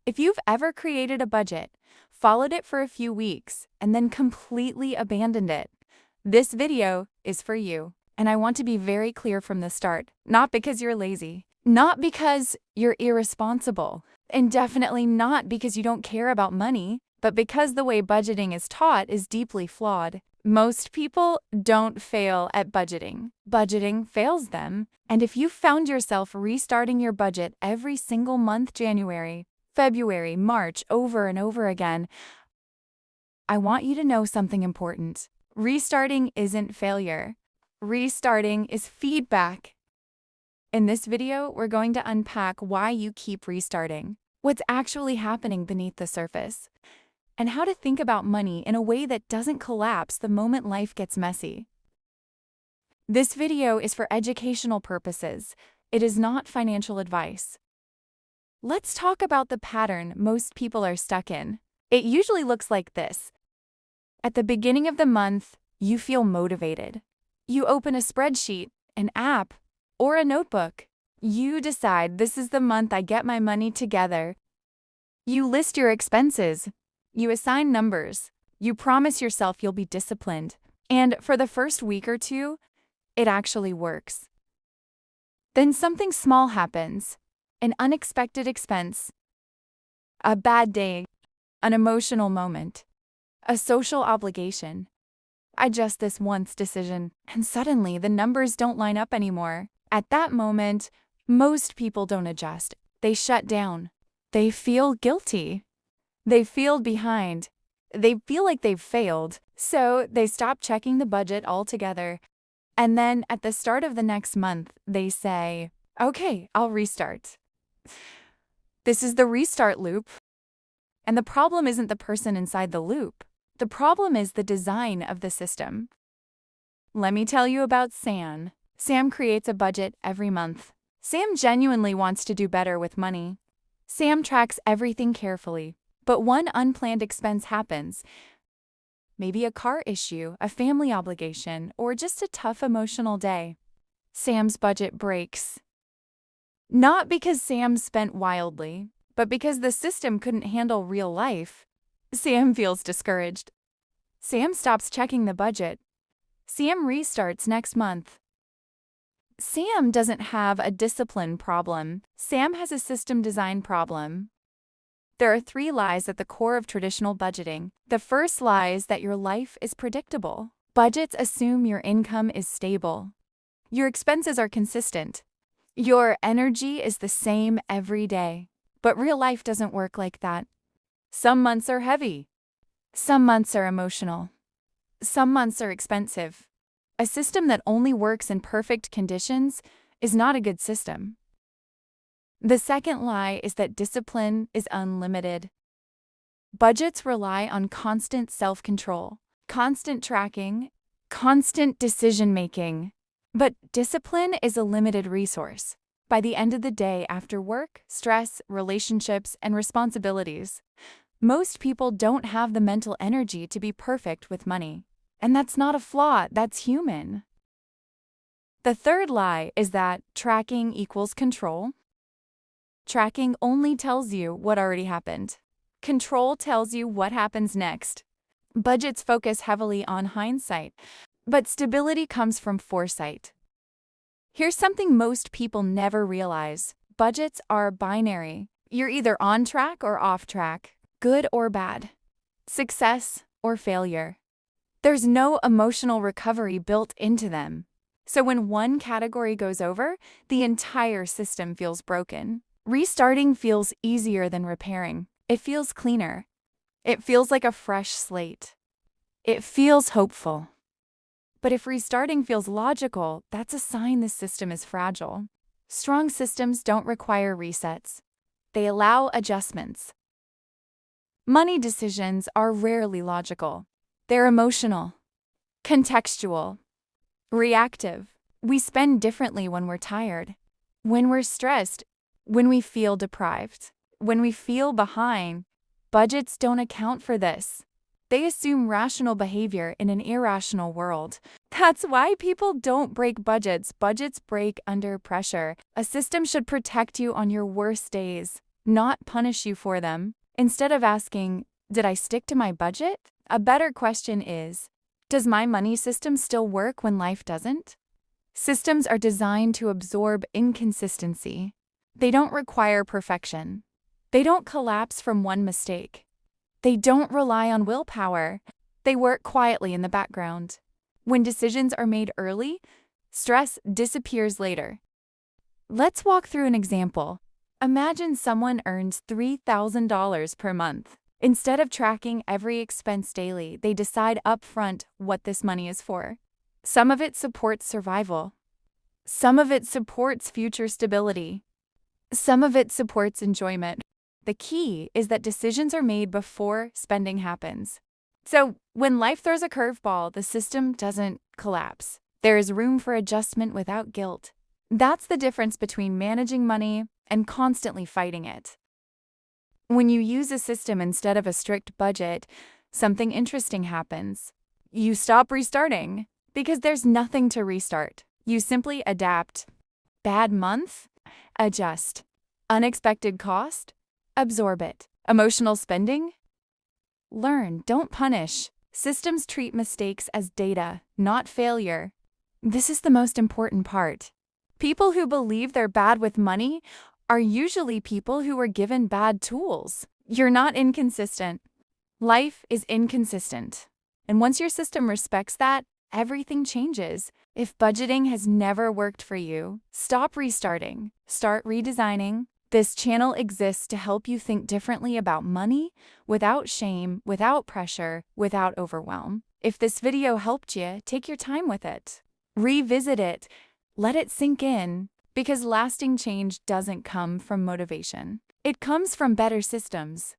If you've ever created a budget, followed it for a few weeks, and then completely abandoned it, this video is for you. And I want to be very clear from the start, not because you're lazy, not because you're irresponsible, and definitely not because you don't care about money, but because the way budgeting is taught is deeply flawed. Most people don't fail at budgeting. Budgeting fails them. And if you found yourself restarting your budget every single month, January, February, March, over and over again, I want you to know something important. Restarting isn't failure. Restarting is feedback. In this video, we're going to unpack why you keep restarting, what's actually happening beneath the surface, and how to think about money in a way that doesn't collapse the moment life gets messy. This video is for educational purposes. It is not financial advice. Let's talk about the pattern most people are stuck in. It usually looks like this. At the beginning of the month, you feel motivated. You open a spreadsheet, an app, or a notebook. You decide this is the month I get my money together. You list your expenses. You assign numbers. You promise yourself you'll be disciplined. And for the first week or two, it actually works. Then something small happens. An unexpected expense. A bad day. An emotional moment. A social obligation. I just this once decision, and suddenly the numbers don't line up anymore. At that moment, most people don't adjust. They shut down. They feel guilty. They feel behind. They feel like they've failed, so they stop checking the budget altogether. And then at the start of the next month, they say, "Okay, I'll restart." This is the restart loop. And the problem isn't the person inside the loop. The problem is the design of the system. Let me tell you about Sam. Sam creates a budget every month. Sam genuinely wants to do better with money. Sam tracks everything carefully, but one unplanned expense happens. Maybe a car issue, a family obligation, or just a tough emotional day. Sam's budget breaks. Not because Sam spent wildly, but because the system couldn't handle real life. Sam feels discouraged. Sam stops checking the budget. Sam restarts next month. Sam doesn't have a discipline problem. Sam has a system design problem. There are 3 lies at the core of traditional budgeting. The first lie is that your life is predictable. Budgets assume your income is stable. Your expenses are consistent. Your energy is the same every day. But real life doesn't work like that. Some months are heavy. Some months are emotional. Some months are expensive. A system that only works in perfect conditions is not a good system. The second lie is that discipline is unlimited. Budgets rely on constant self-control, constant tracking, constant decision-making. But discipline is a limited resource. By the end of the day, after work, stress, relationships, and responsibilities, most people don't have the mental energy to be perfect with money. And that's not a flaw, that's human. The third lie is that tracking equals control. Tracking only tells you what already happened. Control tells you what happens next. Budgets focus heavily on hindsight, but stability comes from foresight. Here's something most people never realize. Budgets are binary. You're either on track or off track, good or bad, success or failure. There's no emotional recovery built into them. So when one category goes over, the entire system feels broken. Restarting feels easier than repairing. It feels cleaner. It feels like a fresh slate. It feels hopeful. But if restarting feels logical, that's a sign the system is fragile. Strong systems don't require resets. They allow adjustments. Money decisions are rarely logical. They're emotional, contextual, reactive. We spend differently when we're tired, when we're stressed, when we feel deprived, when we feel behind. Budgets don't account for this. They assume rational behavior in an irrational world. That's why people don't break budgets. Budgets break under pressure. A system should protect you on your worst days, not punish you for them. Instead of asking, "Did I stick to my budget?" a better question is, "Does my money system still work when life doesn't?" Systems are designed to absorb inconsistency. They don't require perfection. They don't collapse from one mistake. They don't rely on willpower. They work quietly in the background. When decisions are made early, stress disappears later. Let's walk through an example. Imagine someone earns $3,000 per month. Instead of tracking every expense daily, they decide upfront what this money is for. Some of it supports survival. Some of it supports future stability. Some of it supports enjoyment. The key is that decisions are made before spending happens. So when life throws a curveball, the system doesn't collapse. There is room for adjustment without guilt. That's the difference between managing money and constantly fighting it. When you use a system instead of a strict budget, something interesting happens. You stop restarting because there's nothing to restart. You simply adapt. Bad month? Adjust. Unexpected cost? Absorb it. Emotional spending? Learn, don't punish. Systems treat mistakes as data, not failure. This is the most important part. People who believe they're bad with money are usually people who were given bad tools. You're not inconsistent. Life is inconsistent. And once your system respects that, everything changes. If budgeting has never worked for you, stop restarting. Start redesigning. This channel exists to help you think differently about money, without shame, without pressure, without overwhelm. If this video helped you, take your time with it. Revisit it. Let it sink in, because lasting change doesn't come from motivation. It comes from better systems.